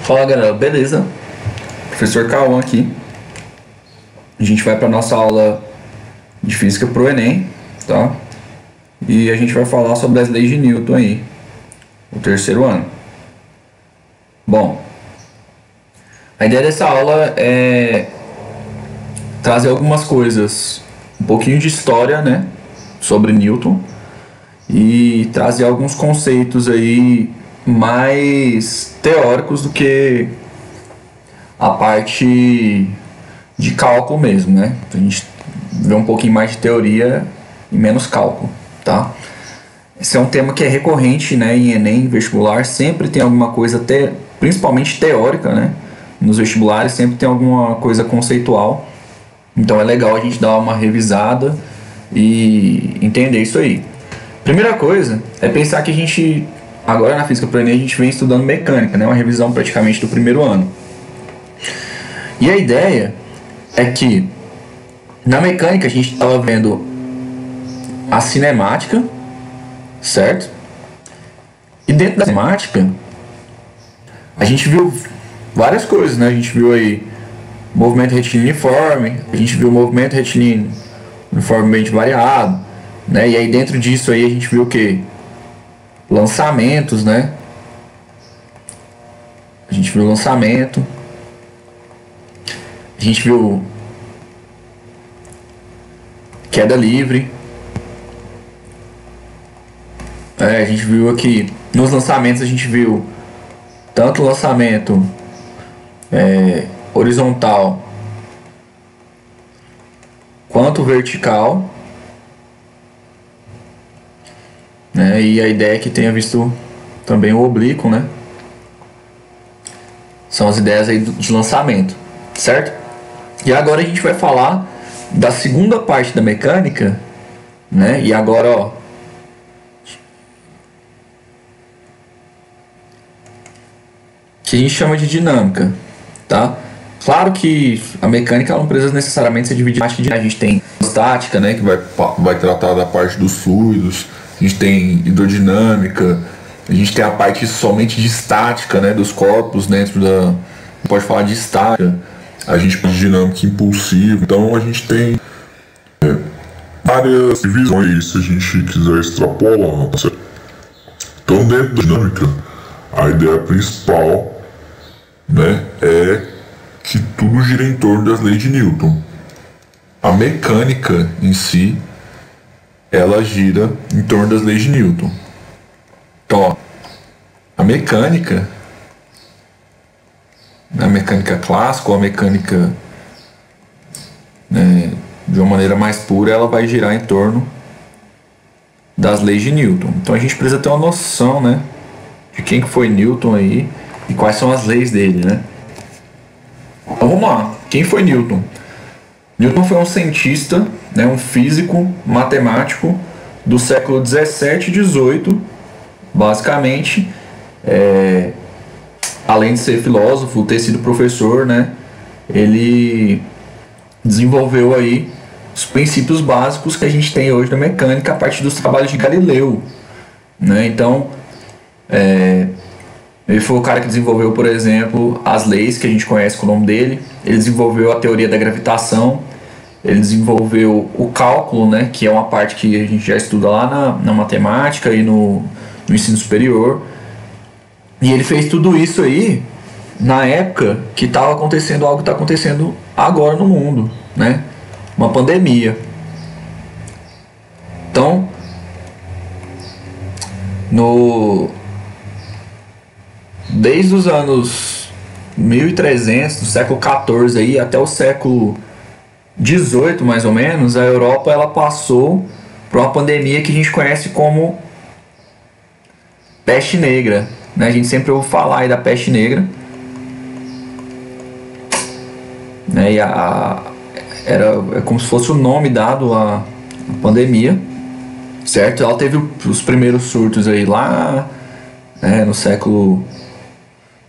Fala galera, beleza? Professor Cauã aqui. A gente vai para nossa aula de física pro Enem, tá? E a gente vai falar sobre as leis de Newton aí, o terceiro ano. Bom, a ideia dessa aula é trazer algumas coisas, um pouquinho de história, né, sobre Newton e trazer alguns conceitos aí mais teóricos do que a parte de cálculo mesmo, né? A gente vê um pouquinho mais de teoria e menos cálculo, tá? Esse é um tema que é recorrente, né, em Enem, vestibular, sempre tem alguma coisa, principalmente teórica, né? Nos vestibulares sempre tem alguma coisa conceitual, então é legal a gente dar uma revisada e entender isso aí. Primeira coisa é pensar que a gente, agora na Física pro Enem, a gente vem estudando mecânica, né? Uma revisão praticamente do primeiro ano. E a ideia é que na mecânica a gente estava vendo a cinemática, certo? E dentro da cinemática a gente viu várias coisas, né? A gente viu aí movimento retilíneo uniforme, a gente viu movimento retilíneo uniformemente variado, né? E aí dentro disso aí a gente viu o quê? Lançamentos, né? A gente viu lançamento, a gente viu queda livre, a gente viu aqui nos lançamentos, a gente viu tanto lançamento horizontal quanto vertical, né? E a ideia é que tenha visto também o oblíquo, né? São as ideias aí de lançamento, certo? E agora a gente vai falar da segunda parte da mecânica, né? E agora, ó, que a gente chama de dinâmica, tá? Claro que a mecânica não precisa necessariamente ser dividida. A gente tem estática, né, que vai tratar da parte dos fluidos. A gente tem hidrodinâmica. A gente tem a parte somente de estática, né, dos corpos dentro da... Pode falar de estática. A gente tem dinâmica impulsiva. Então a gente tem várias divisões se a gente quiser extrapolar. Então dentro da dinâmica, a ideia principal, né, é que tudo gira em torno das leis de Newton. A mecânica em si, ela gira em torno das leis de Newton. Então, ó, a mecânica clássica ou a mecânica, né, de uma maneira mais pura, ela vai girar em torno das leis de Newton. Então a gente precisa ter uma noção, né, de quem que foi Newton aí e quais são as leis dele, né? Então vamos lá, quem foi Newton? Newton foi um cientista, né, um físico, matemático do século 17 e 18, basicamente, além de ser filósofo, ter sido professor, né, ele desenvolveu aí os princípios básicos que a gente tem hoje na mecânica a partir dos trabalhos de Galileu, né? Então, ele foi o cara que desenvolveu, por exemplo, as leis que a gente conhece com o nome dele. Ele desenvolveu a teoria da gravitação. Ele desenvolveu o cálculo, né, que é uma parte que a gente já estuda lá na matemática e no ensino superior. E ele fez tudo isso aí na época que estava acontecendo algo que está acontecendo agora no mundo, né? Uma pandemia. Então, desde os anos 1300, do século 14 aí, até o século 18 mais ou menos, a Europa ela passou por uma pandemia que a gente conhece como peste negra, né? A gente sempre ouve falar aí da peste negra, né? E é como se fosse o nome dado à pandemia, certo? Ela teve os primeiros surtos aí lá, né, no século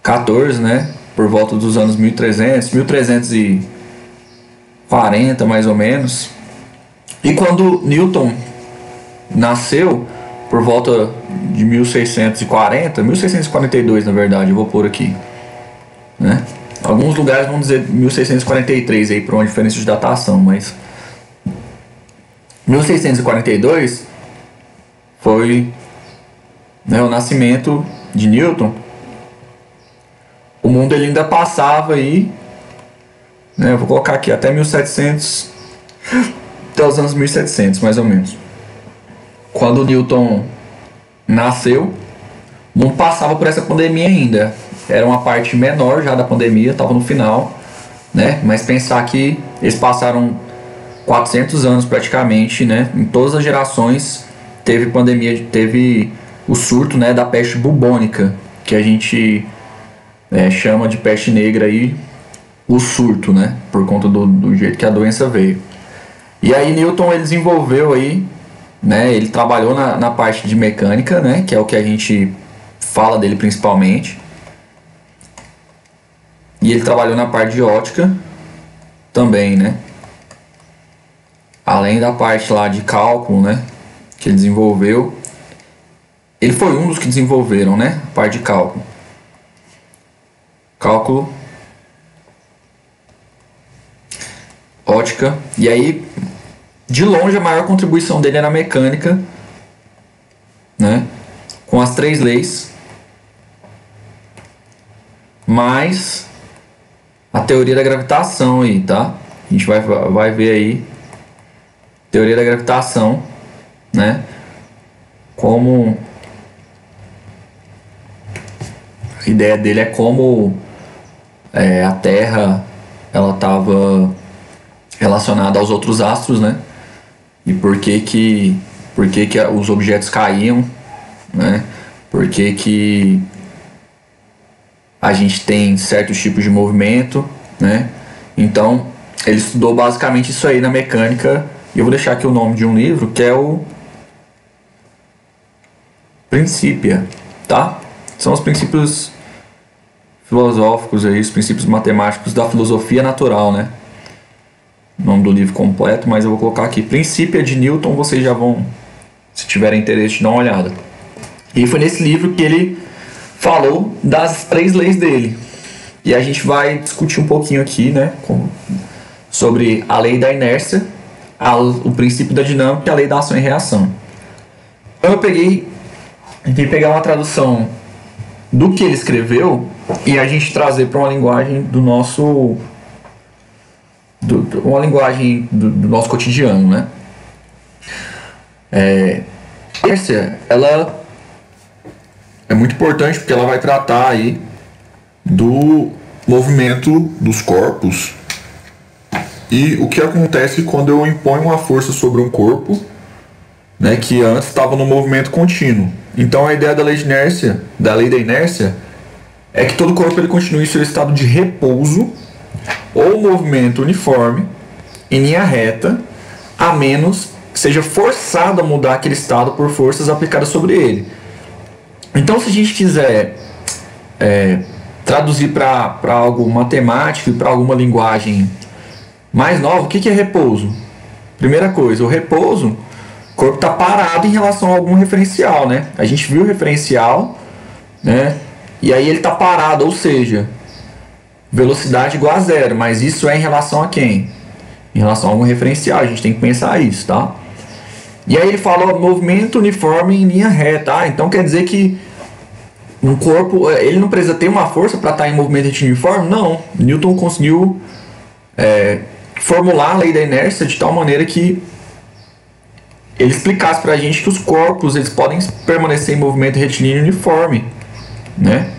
14, né, por volta dos anos 1340 mais ou menos. E quando Newton nasceu, por volta de 1640, 1642 na verdade, eu vou pôr aqui, né? Alguns lugares vão dizer 1643 aí, por uma diferença de datação, mas 1642 foi, né, o nascimento de Newton. O mundo ele ainda passava aí, né, eu vou colocar aqui até 1700, até os anos 1700 mais ou menos. Quando Newton nasceu, o mundo passava por essa pandemia ainda. Era uma parte menor já da pandemia, estava no final, né? Mas pensar que eles passaram 400 anos praticamente, né? Em todas as gerações teve pandemia, teve o surto, né, da peste bubônica, que a gente chama de peste negra aí, o surto, né? Por conta do jeito que a doença veio. E aí Newton ele desenvolveu aí, né? Ele trabalhou na parte de mecânica, né? Que é o que a gente fala dele principalmente. E ele trabalhou na parte de ótica também, né? Além da parte lá de cálculo, né? Que ele desenvolveu. Ele foi um dos que desenvolveram, né? A parte de cálculo. Cálculo. Ótica. E aí, de longe, a maior contribuição dele é na mecânica, né? Com as 3 leis. Mais a teoria da gravitação aí, tá? A gente vai ver aí teoria da gravitação, né? Como a ideia dele é como a Terra ela estava relacionada aos outros astros, né? E por que os objetos caíam, né? Por que a gente tem certos tipos de movimento, né? Então, ele estudou basicamente isso aí na mecânica. E eu vou deixar aqui o nome de um livro, que é o Principia, tá? São os princípios filosóficos aí, os princípios matemáticos da filosofia natural, né? O nome do livro completo, mas eu vou colocar aqui Principia de Newton, vocês já vão, se tiverem interesse, dar uma olhada. E foi nesse livro que ele falou das 3 leis dele. E a gente vai discutir um pouquinho aqui, né, sobre a lei da inércia, o princípio da dinâmica e a lei da ação e reação. Então eu tentei pegar uma tradução do que ele escreveu e a gente trazer para uma linguagem do nosso cotidiano, né? A inércia, ela é muito importante porque ela vai tratar aí do movimento dos corpos e o que acontece quando eu imponho uma força sobre um corpo, né, que antes estava no movimento contínuo. Então a ideia da lei da inércia, é que todo corpo ele continue em seu estado de repouso ou movimento uniforme em linha reta, a menos que seja forçado a mudar aquele estado por forças aplicadas sobre ele. Então, se a gente quiser traduzir para algo matemático e para alguma linguagem mais nova, o que é repouso? Primeira coisa, o repouso, o corpo está parado em relação a algum referencial, né? A gente viu o referencial, né? E aí ele está parado, ou seja, velocidade igual a 0, mas isso é em relação a quem? Em relação a algum referencial, a gente tem que pensar isso, tá? E aí ele falou movimento uniforme em linha reta, então quer dizer que um corpo, ele não precisa ter uma força para estar em movimento retilíneo uniforme? Não. Newton conseguiu formular a lei da inércia de tal maneira que ele explicasse para a gente que os corpos eles podem permanecer em movimento retilíneo uniforme, né?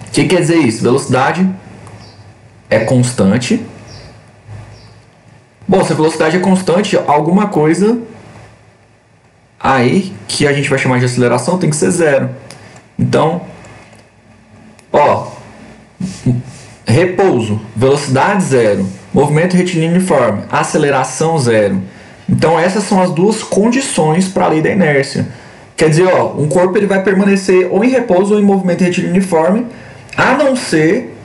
O que quer dizer isso? Velocidade é constante. Bom, se a velocidade é constante, alguma coisa aí que a gente vai chamar de aceleração tem que ser 0. Então, repouso, velocidade 0, movimento retilíneo uniforme, aceleração 0. Então essas são as 2 condições para a lei da inércia. Quer dizer, um corpo ele vai permanecer ou em repouso ou em movimento retilíneo uniforme, a não ser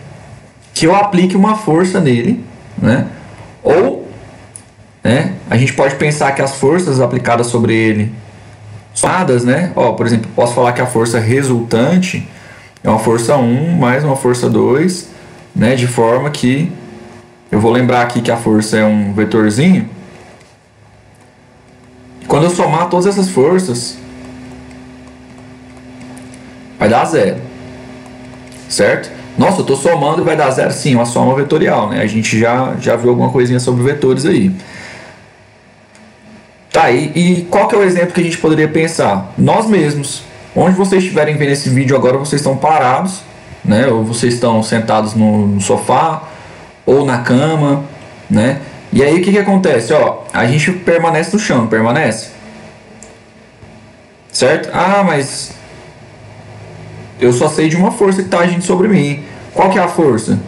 que eu aplique uma força nele, né? Ou, né, a gente pode pensar que as forças aplicadas sobre ele, né? Por exemplo, posso falar que a força resultante é uma força 1 mais uma força 2, né? De forma que eu vou lembrar aqui que a força é um vetorzinho. Quando eu somar todas essas forças, vai dar 0, certo? Nossa, eu estou somando e vai dar 0? Sim, uma soma vetorial, né? A gente já viu alguma coisinha sobre vetores aí. Tá, e qual que é o exemplo que a gente poderia pensar? Nós mesmos. Onde vocês estiverem vendo esse vídeo agora, vocês estão parados, né? Ou vocês estão sentados no sofá, ou na cama, né? E aí o que acontece? Ó, a gente permanece no chão, permanece? Certo? Ah, mas eu só sei de uma força que está agindo sobre mim. Qual que é a força?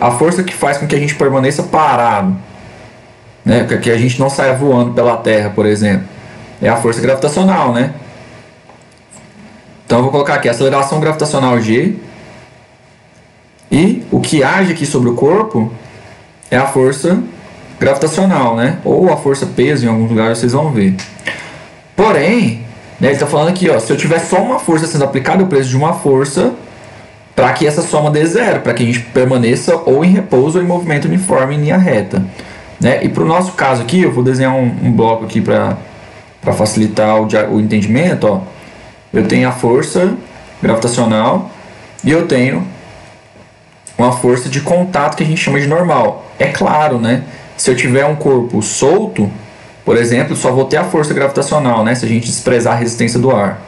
A força que faz com que a gente permaneça parado, né? Que a gente não saia voando pela Terra, por exemplo. É a força gravitacional, né? Então eu vou colocar aqui aceleração gravitacional G. E o que age aqui sobre o corpo é a força gravitacional, né? Ou a força peso, em alguns lugares vocês vão ver. Porém, né, ele está falando aqui, ó, se eu tiver só uma força sendo aplicada, eu preciso de uma força para que essa soma dê 0, para que a gente permaneça ou em repouso ou em movimento uniforme em linha reta. Né? E para o nosso caso aqui, eu vou desenhar um bloco aqui para facilitar o entendimento. Ó. Eu tenho a força gravitacional e eu tenho uma força de contato que a gente chama de normal. É claro, né? Se eu tiver um corpo solto, por exemplo, só vou ter a força gravitacional, né? Se a gente desprezar a resistência do ar.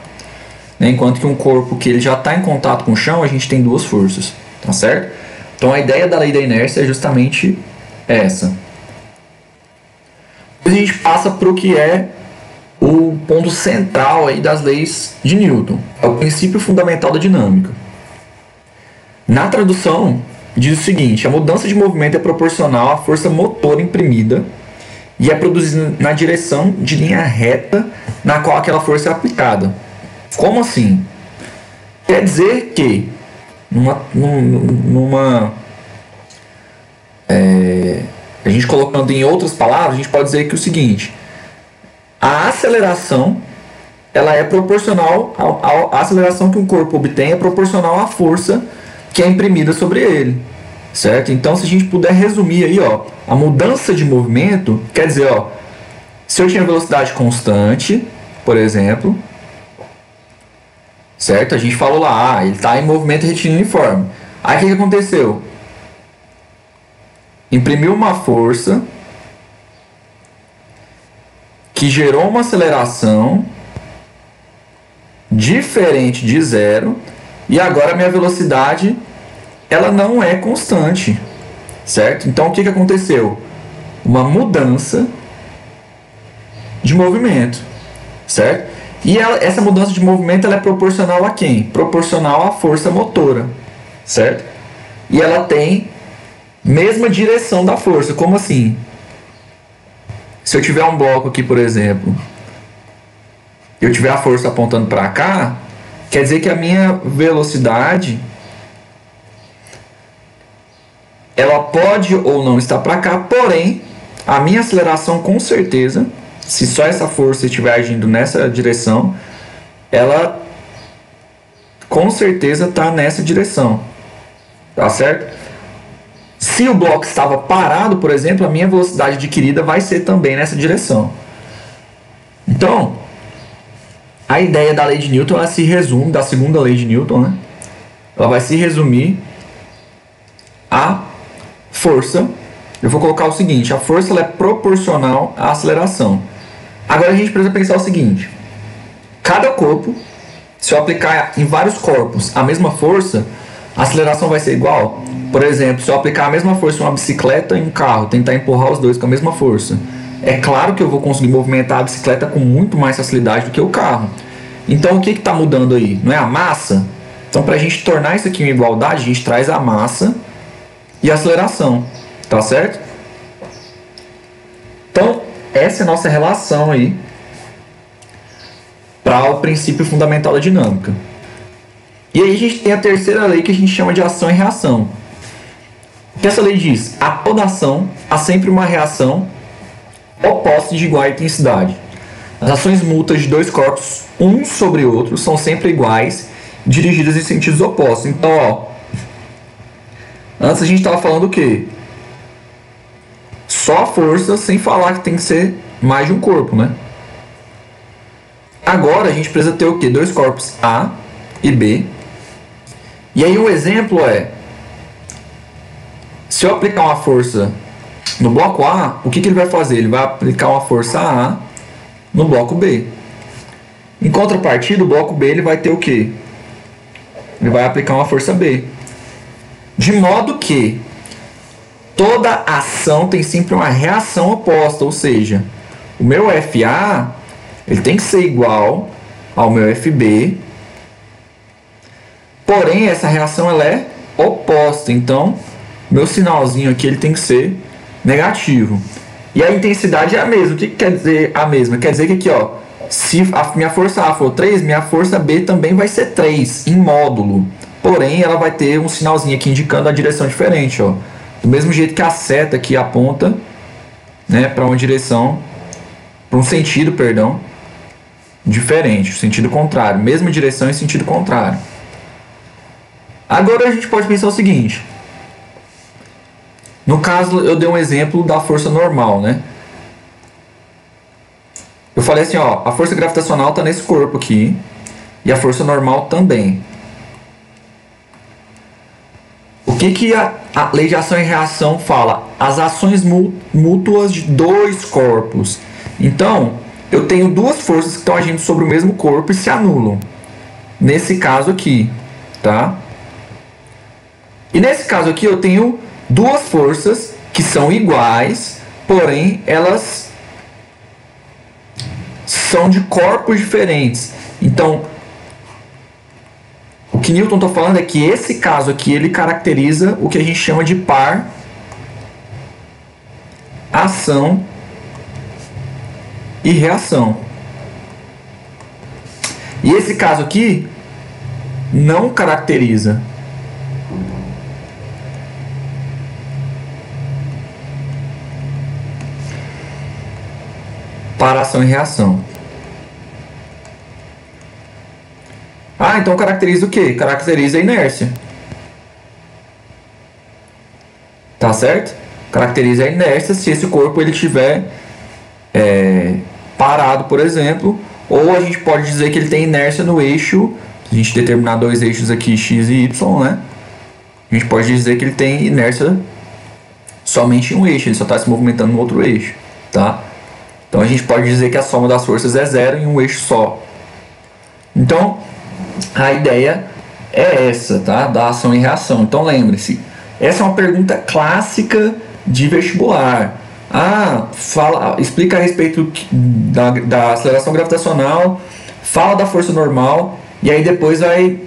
Né? Enquanto que um corpo que ele já está em contato com o chão, a gente tem duas forças, tá certo? Então a ideia da lei da inércia é justamente essa. A gente passa para o que é o ponto central aí das leis de Newton. É o princípio fundamental da dinâmica. Na tradução, diz o seguinte: a mudança de movimento é proporcional à força motora imprimida e é produzida na direção de linha reta na qual aquela força é aplicada. Como assim? Quer dizer que, a gente colocando em outras palavras, a gente pode dizer que o seguinte: a aceleração ela é proporcional a aceleração que um corpo obtém é proporcional à força que é imprimida sobre ele, certo? Então, se a gente puder resumir aí, ó, a mudança de movimento, quer dizer, ó, se eu tinha velocidade constante, por exemplo, certo? A gente falou lá, ele está em movimento retilíneo uniforme. Aí o que aconteceu? Imprimiu uma força que gerou uma aceleração diferente de 0 e agora a minha velocidade ela não é constante, certo? Então o que aconteceu? Uma mudança de movimento, certo? E essa mudança de movimento ela é proporcional a quem? Proporcional à força motora, certo? E ela tem mesma direção da força. Como assim? Se eu tiver um bloco aqui, por exemplo, eu tiver a força apontando para cá, quer dizer que a minha velocidade ela pode ou não estar para cá, porém a minha aceleração com certeza, se só essa força estiver agindo nessa direção, ela com certeza está nessa direção, tá certo? Se o bloco estava parado, por exemplo, a minha velocidade adquirida vai ser também nessa direção. Então, a ideia da lei de Newton ela se resume, da segunda lei de Newton, né? Ela vai se resumir a força. Eu vou colocar o seguinte: a força ela é proporcional à aceleração. Agora a gente precisa pensar o seguinte: cada corpo, se eu aplicar em vários corpos a mesma força, a aceleração vai ser igual. Por exemplo, se eu aplicar a mesma força em uma bicicleta e um carro, tentar empurrar os dois com a mesma força, é claro que eu vou conseguir movimentar a bicicleta com muito mais facilidade do que o carro. Então o que está mudando aí? Não é a massa? Então, para a gente tornar isso aqui uma igualdade, a gente traz a massa e a aceleração, tá certo? Então, essa é a nossa relação aí para o princípio fundamental da dinâmica. E aí a gente tem a terceira lei que a gente chama de ação e reação. O que essa lei diz? A toda ação há sempre uma reação oposta de igual intensidade. As ações mútuas de dois corpos, um sobre outro, são sempre iguais dirigidas em sentidos opostos. Então, ó, antes a gente estava falando o quê? Só a força, sem falar que tem que ser mais de um corpo, né? Agora a gente precisa ter o quê? Dois corpos A e B. E aí um exemplo é, se eu aplicar uma força no bloco A, o que ele vai fazer? Ele vai aplicar uma força A no bloco B. Em contrapartida, o bloco B ele vai ter o quê? Ele vai aplicar uma força B. De modo que toda ação tem sempre uma reação oposta, ou seja, o meu FA ele tem que ser igual ao meu FB, porém essa reação ela é oposta, então meu sinalzinho aqui ele tem que ser negativo. E a intensidade é a mesma. O que quer dizer a mesma? Quer dizer que aqui, ó, se a minha força A for 3, minha força B também vai ser 3 em módulo. Porém, ela vai ter um sinalzinho aqui indicando a direção diferente, ó. Do mesmo jeito que a seta aqui aponta, né, para uma direção, para um sentido, perdão, diferente, sentido contrário, mesma direção e sentido contrário. Agora a gente pode pensar o seguinte. No caso, eu dei um exemplo da força normal, né? Eu falei assim, ó, a força gravitacional está nesse corpo aqui e a força normal também. O que a lei de ação e reação fala? As ações mútuas de dois corpos. Então, eu tenho duas forças que estão agindo sobre o mesmo corpo e se anulam. Nesse caso aqui, tá? E nesse caso aqui eu tenho duas forças que são iguais, porém elas são de corpos diferentes. Então, o que Newton está falando é que esse caso aqui ele caracteriza o que a gente chama de par ação e reação. E esse caso aqui não caracteriza. Para ação e reação. Ah, então caracteriza o quê? Caracteriza a inércia. Tá certo? Caracteriza a inércia se esse corpo ele estiver parado, por exemplo, ou a gente pode dizer que ele tem inércia no eixo. Se a gente determinar dois eixos aqui, x e y, né? A gente pode dizer que ele tem inércia somente em um eixo, ele só está se movimentando no outro eixo, tá? Então a gente pode dizer que a soma das forças é zero em um eixo só. Então a ideia é essa, tá? Da ação e reação. Então lembre-se, essa é uma pergunta clássica de vestibular. Explica a respeito da aceleração gravitacional, fala da força normal, e aí depois vai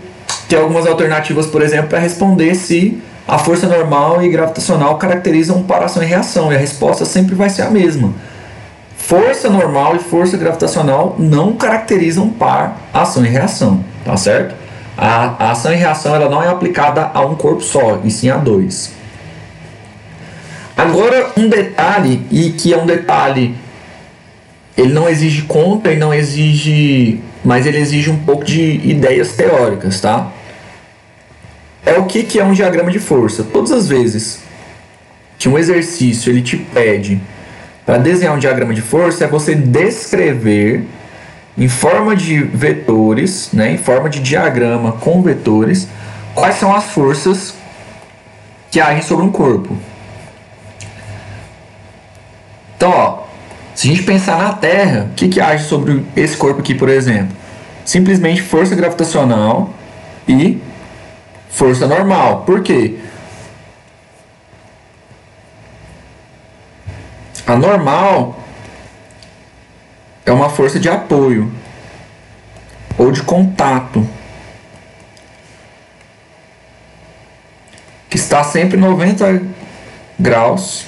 ter algumas alternativas, por exemplo, para responder se a força normal e gravitacional caracterizam para ação e reação, e a resposta sempre vai ser a mesma. Força normal e força gravitacional não caracterizam par ação e reação, tá certo? A ação e reação ela não é aplicada a um corpo só, e sim a dois. Agora um detalhe, e que é um detalhe, ele não exige conta e não exige, mas ele exige um pouco de ideias teóricas, tá? É o que é um diagrama de força. Todas as vezes que um exercício ele te pede para desenhar um diagrama de força, é você descrever em forma de vetores, né, em forma de diagrama com vetores, quais são as forças que agem sobre um corpo. Então, ó, se a gente pensar na Terra, o que age sobre esse corpo aqui, por exemplo? Simplesmente força gravitacional e força normal. Por quê? A normal é uma força de apoio ou de contato que está sempre 90 graus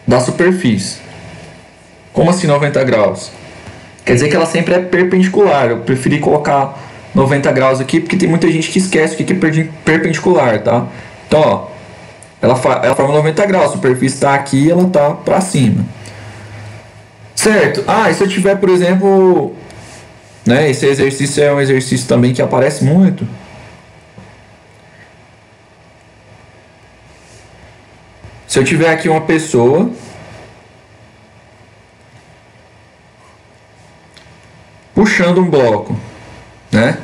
da superfície. Como assim 90 graus? Quer dizer que ela sempre é perpendicular. Eu preferi colocar 90 graus aqui porque tem muita gente que esquece o que é perpendicular, tá? Então, ó, ela forma 90 graus, a superfície está aqui e ela está para cima. Certo? E se eu tiver, por exemplo, né? Esse exercício é um exercício também que aparece muito. Se eu tiver aqui uma pessoa puxando um bloco, né?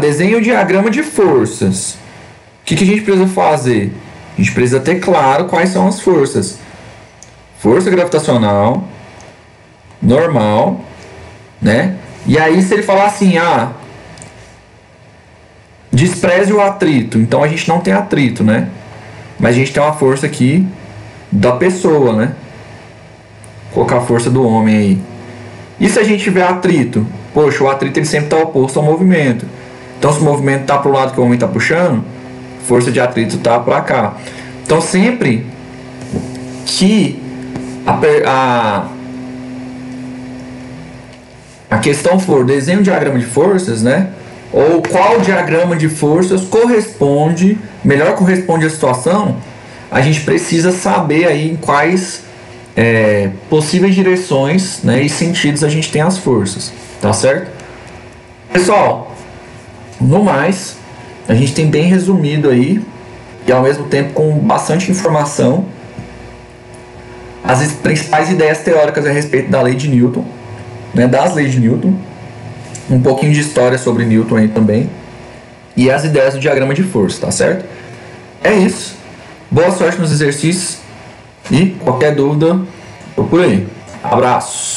Desenha o diagrama de forças. O que a gente precisa fazer? A gente precisa ter claro quais são as forças. Força gravitacional, normal, né? E aí se ele falar assim, despreze o atrito. Então a gente não tem atrito, né? Mas a gente tem uma força aqui da pessoa, né? Vou colocar a força do homem aí. E se a gente tiver atrito? Poxa, o atrito ele sempre está oposto ao movimento. Então se o movimento está para o lado que o homem está puxando, força de atrito está para cá. Então sempre que a questão for desenho um diagrama de forças, né? Ou qual diagrama de forças melhor corresponde à situação, a gente precisa saber aí em quais possíveis direções, né, e sentidos a gente tem as forças, tá certo? Pessoal, no mais, a gente tem bem resumido aí, e ao mesmo tempo com bastante informação, as principais ideias teóricas a respeito da lei de Newton, né, das leis de Newton, um pouquinho de história sobre Newton aí também, e as ideias do diagrama de força, tá certo? É isso. Boa sorte nos exercícios e qualquer dúvida, tô por aí. Abraço!